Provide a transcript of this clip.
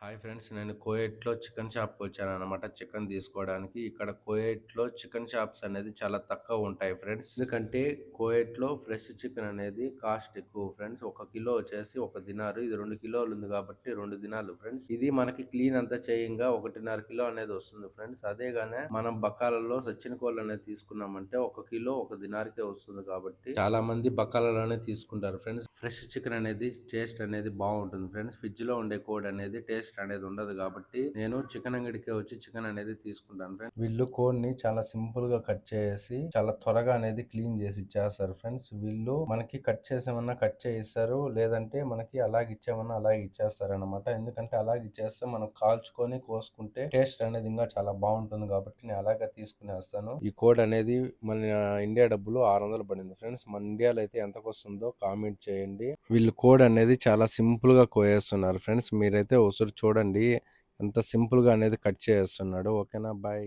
Hi friends. నేను కువైట్‌లో chicken షాప్‌కొచ్చాననమాట chicken తీసుకోవడానికి. ఇక్కడ కువైట్‌లో చికెన్ షాప్స్ అనేది చాలా తక్కువుంటాయి ఫ్రెండ్స్. ఎందుకంటే కువైట్‌లో ఫ్రెష్ చికెన్ అనేది కాస్ట్ ఎక్కువ ఫ్రెండ్స్. ఒక కిలో వచ్చేసి ఒక దినారు. ఇది 2 కిలోలు ఉంది కాబట్టి 2 దినాలు ఫ్రెండ్స్. ఇది మనకి క్లీన్ అంతా చేయంగా 1.5 కిలో అనేది వస్తుంది ఫ్రెండ్స్. అదే గానే మనం బకాలలో సచ్చిన కోళ్ళు అనేది తీసుకున్నామంటే ఒక కిలో ఒక దినార్‌కే వస్తుంది కాబట్టి చాలా మంది బకాలలోనే తీసుకుంటారు ఫ్రెండ్స్. ఫ్రెష్ చికెన్ అనేది టేస్ట్ అనేది బాగుంటుంది ఫ్రెండ్స్. ఫ్రిడ్జ్‌లో ఉండే కోడి అనేది టేస్ట్ అనేది ఉండదు కాబట్టి నేను చికెన్ అంగడికే వచ్చి చికెన్ అనేది తీసుకుంటాను ఫ్రెండ్స్. వీళ్ళు కోడిని చాలా సింపుల్ గా కట్ చేసి చాలా త్వరగా అనేది క్లీన్ చేసి ఇచ్చేస్తారు ఫ్రెండ్స్. వీళ్ళు మనకి కట్ చేసామన్నా కట్ చేయిస్తారు, లేదంటే మనకి అలాగే ఇచ్చామన్నా అలాగే ఇచ్చేస్తారు అనమాట. ఎందుకంటే అలాగే ఇచ్చేస్తే మనం కాల్చుకొని కోసుకుంటే టేస్ట్ అనేది ఇంకా చాలా బాగుంటుంది కాబట్టి నేను అలాగే తీసుకునేస్తాను. ఈ కోడ్ అనేది మన ఇండియా డబ్బులు 600 పడింది ఫ్రెండ్స్. మన ఇండియాలో అయితే ఎంతకు వస్తుందో కామెంట్ చేయండి. వీళ్ళు కోడ్ అనేది చాలా సింపుల్ గా కోయేస్తున్నారు ఫ్రెండ్స్. మీరైతే ఒకసారి చూడండి ఎంత సింపుల్ గా అనేది కట్ చేస్తున్నాడు. ఓకేనా, బాయ్.